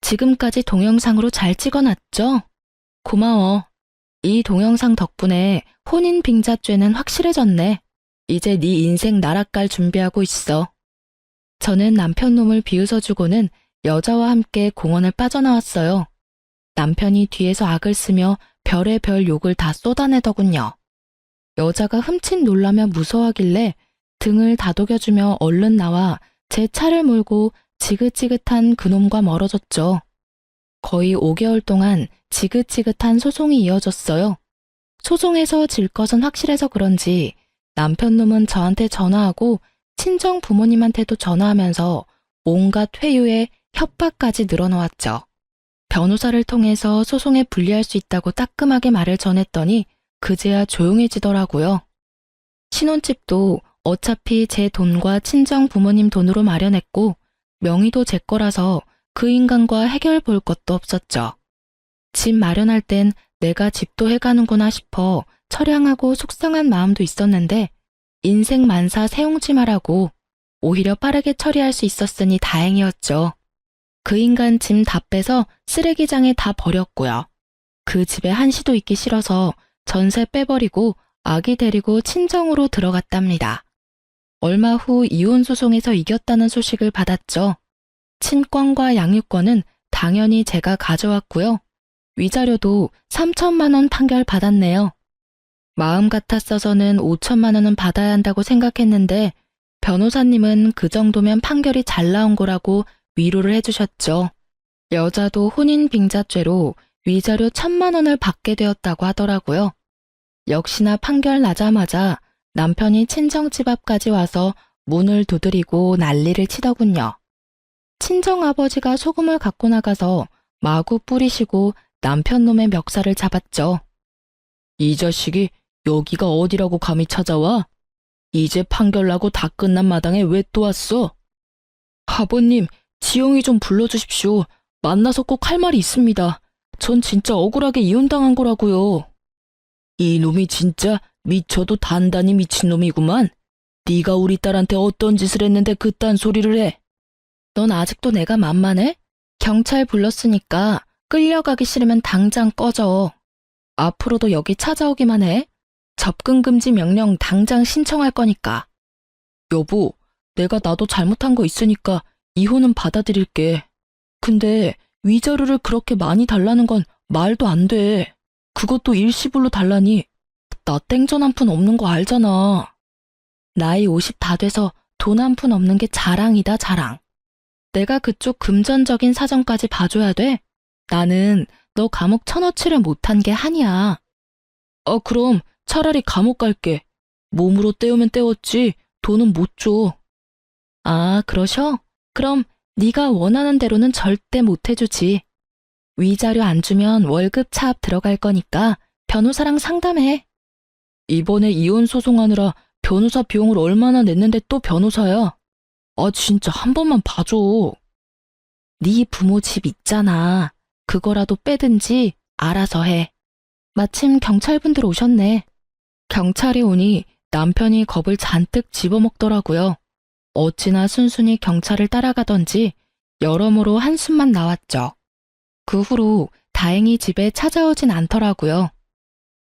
지금까지 동영상으로 잘 찍어놨죠? 고마워. 이 동영상 덕분에 혼인 빙자죄는 확실해졌네. 이제 네 인생 나락갈 준비하고 있어. 저는 남편 놈을 비웃어주고는 여자와 함께 공원을 빠져나왔어요. 남편이 뒤에서 악을 쓰며 별의별 욕을 다 쏟아내더군요. 여자가 흠칫 놀라며 무서워하길래 등을 다독여주며 얼른 나와 제 차를 몰고 지긋지긋한 그놈과 멀어졌죠. 거의 5개월 동안 지긋지긋한 소송이 이어졌어요. 소송에서 질 것은 확실해서 그런지 남편 놈은 저한테 전화하고 친정 부모님한테도 전화하면서 온갖 회유에 협박까지 늘어놓았죠. 변호사를 통해서 소송에 불리할 수 있다고 따끔하게 말을 전했더니 그제야 조용해지더라고요. 신혼집도 어차피 제 돈과 친정 부모님 돈으로 마련했고 명의도 제 거라서 그 인간과 해결 볼 것도 없었죠. 집 마련할 땐 내가 집도 해가는구나 싶어 처량하고 속상한 마음도 있었는데 인생 만사 세옹지마라고 오히려 빠르게 처리할 수 있었으니 다행이었죠. 그 인간 짐 다 빼서 쓰레기장에 다 버렸고요. 그 집에 한시도 있기 싫어서 전세 빼버리고 아기 데리고 친정으로 들어갔답니다. 얼마 후 이혼 소송에서 이겼다는 소식을 받았죠. 친권과 양육권은 당연히 제가 가져왔고요. 위자료도 3천만 원 판결 받았네요. 마음 같았어서는 5천만 원은 받아야 한다고 생각했는데 변호사님은 그 정도면 판결이 잘 나온 거라고 위로를 해주셨죠. 여자도 혼인 빙자죄로 위자료 1,000만 원을 받게 되었다고 하더라고요. 역시나 판결 나자마자 남편이 친정집 앞까지 와서 문을 두드리고 난리를 치더군요. 친정아버지가 소금을 갖고 나가서 마구 뿌리시고 남편 놈의 멱살을 잡았죠. 이 자식이 여기가 어디라고 감히 찾아와? 이제 판결 나고 다 끝난 마당에 왜 또 왔어? 아버님, 지영이 좀 불러주십시오. 만나서 꼭 할 말이 있습니다. 전 진짜 억울하게 이혼당한 거라고요. 이 놈이 진짜 미쳐도 단단히 미친놈이구만. 네가 우리 딸한테 어떤 짓을 했는데 그딴 소리를 해? 넌 아직도 내가 만만해? 경찰 불렀으니까 끌려가기 싫으면 당장 꺼져. 앞으로도 여기 찾아오기만 해. 접근금지 명령 당장 신청할 거니까. 여보, 내가 나도 잘못한 거 있으니까 이혼은 받아들일게. 근데 위자료를 그렇게 많이 달라는 건 말도 안 돼. 그것도 일시불로 달라니. 나 땡전 한 푼 없는 거 알잖아. 나이 50 다 돼서 돈 한 푼 없는 게 자랑이다, 자랑. 내가 그쪽 금전적인 사정까지 봐줘야 돼? 나는 너 감옥 쳐넣지를 못한 게 한이야. 그럼 차라리 감옥 갈게. 몸으로 때우면 때웠지 돈은 못 줘. 아, 그러셔? 그럼 네가 원하는 대로는 절대 못 해주지. 위자료 안 주면 월급 차압 들어갈 거니까 변호사랑 상담해. 이번에 이혼 소송하느라 변호사 비용을 얼마나 냈는데 또 변호사야. 아, 진짜 한 번만 봐줘. 네 부모 집 있잖아. 그거라도 빼든지 알아서 해. 마침 경찰분들 오셨네. 경찰이 오니 남편이 겁을 잔뜩 집어먹더라고요. 어찌나 순순히 경찰을 따라가던지 여러모로 한숨만 나왔죠. 그 후로 다행히 집에 찾아오진 않더라고요.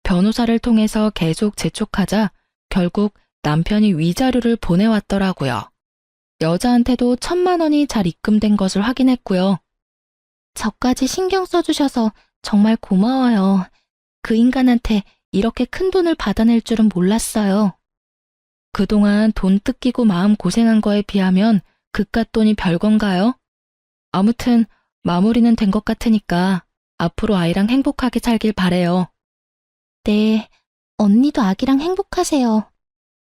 변호사를 통해서 계속 재촉하자 결국 남편이 위자료를 보내왔더라고요. 여자한테도 1,000만 원이 잘 입금된 것을 확인했고요. 저까지 신경 써주셔서 정말 고마워요. 그 인간한테 이렇게 큰 돈을 받아낼 줄은 몰랐어요. 그동안 돈 뜯기고 마음 고생한 거에 비하면 그깟 돈이 별건가요? 아무튼 마무리는 된 것 같으니까 앞으로 아이랑 행복하게 살길 바래요. 네, 언니도 아기랑 행복하세요.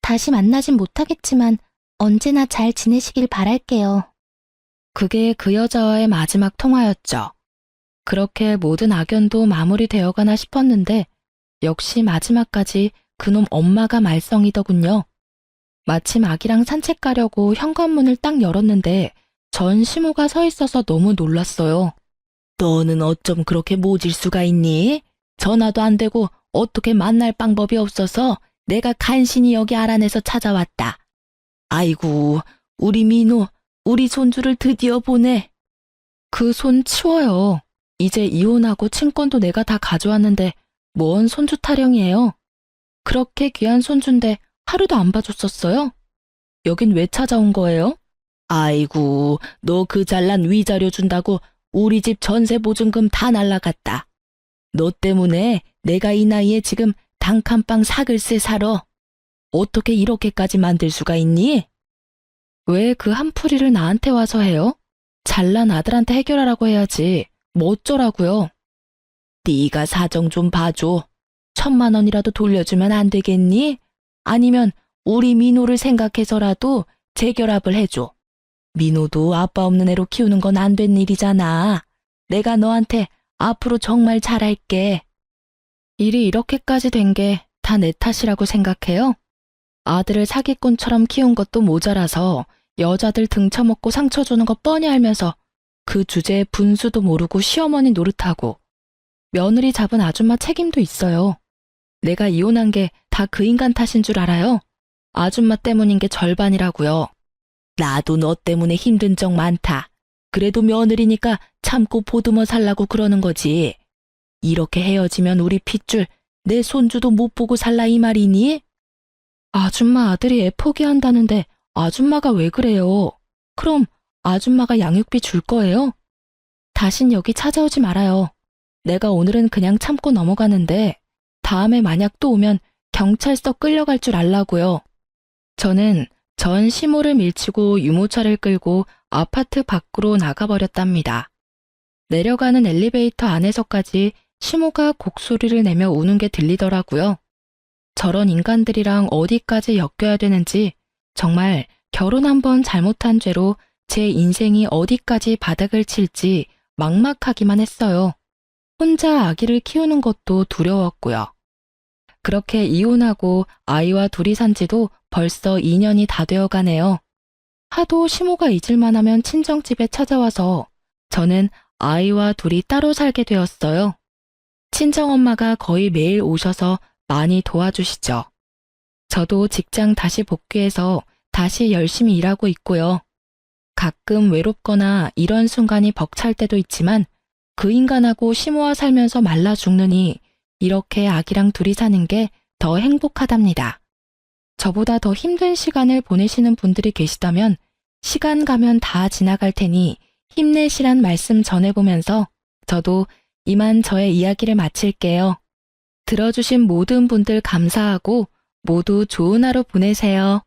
다시 만나진 못하겠지만 언제나 잘 지내시길 바랄게요. 그게 그 여자와의 마지막 통화였죠. 그렇게 모든 악연도 마무리되어가나 싶었는데 역시 마지막까지 그놈 엄마가 말썽이더군요. 마침 아기랑 산책 가려고 현관문을 딱 열었는데 전 시모가 서 있어서 너무 놀랐어요. 너는 어쩜 그렇게 모질 수가 있니? 전화도 안 되고 어떻게 만날 방법이 없어서 내가 간신히 여기 알아내서 찾아왔다. 아이고, 우리 민우, 우리 손주를 드디어 보네. 그 손 치워요. 이제 이혼하고 친권도 내가 다 가져왔는데 뭔 손주 타령이에요. 그렇게 귀한 손주인데 하루도 안 봐줬었어요? 여긴 왜 찾아온 거예요? 아이고, 너 그 잘난 위자료 준다고 우리 집 전세 보증금 다 날라갔다. 너 때문에 내가 이 나이에 지금 단칸방 사글세 살아. 어떻게 이렇게까지 만들 수가 있니? 왜 그 한풀이를 나한테 와서 해요? 잘난 아들한테 해결하라고 해야지. 뭐 어쩌라고요? 네가 사정 좀 봐줘. 1,000만 원이라도 돌려주면 안 되겠니? 아니면 우리 민호를 생각해서라도 재결합을 해줘. 민호도 아빠 없는 애로 키우는 건 안 된 일이잖아. 내가 너한테 앞으로 정말 잘할게. 일이 이렇게까지 된 게 다 내 탓이라고 생각해요? 아들을 사기꾼처럼 키운 것도 모자라서 여자들 등쳐먹고 상처 주는 거 뻔히 알면서 그 주제에 분수도 모르고 시어머니 노릇하고 며느리 잡은 아줌마 책임도 있어요. 내가 이혼한 게 다 그 인간 탓인 줄 알아요? 아줌마 때문인 게 절반이라고요. 나도 너 때문에 힘든 적 많다. 그래도 며느리니까 참고 보듬어 살라고 그러는 거지. 이렇게 헤어지면 우리 핏줄 내 손주도 못 보고 살라 이 말이니? 아줌마 아들이 애 포기한다는데 아줌마가 왜 그래요? 그럼 아줌마가 양육비 줄 거예요? 다신 여기 찾아오지 말아요. 내가 오늘은 그냥 참고 넘어가는데 다음에 만약 또 오면 경찰서 끌려갈 줄 알라고요. 저는 전 시모를 밀치고 유모차를 끌고 아파트 밖으로 나가버렸답니다. 내려가는 엘리베이터 안에서까지 시모가 곡소리를 내며 우는 게 들리더라고요. 저런 인간들이랑 어디까지 엮여야 되는지 정말 결혼 한번 잘못한 죄로 제 인생이 어디까지 바닥을 칠지 막막하기만 했어요. 혼자 아기를 키우는 것도 두려웠고요. 그렇게 이혼하고 아이와 둘이 산 지도 벌써 2년이 다 되어 가네요. 하도 시모가 잊을만 하면 친정집에 찾아와서 저는 아이와 둘이 따로 살게 되었어요. 친정엄마가 거의 매일 오셔서 많이 도와주시죠. 저도 직장 다시 복귀해서 다시 열심히 일하고 있고요. 가끔 외롭거나 이런 순간이 벅찰 때도 있지만 그 인간하고 시모와 살면서 말라 죽느니 이렇게 아기랑 둘이 사는 게 더 행복하답니다. 저보다 더 힘든 시간을 보내시는 분들이 계시다면 시간 가면 다 지나갈 테니 힘내시란 말씀 전해보면서 저도 이만 저의 이야기를 마칠게요. 들어주신 모든 분들 감사하고 모두 좋은 하루 보내세요.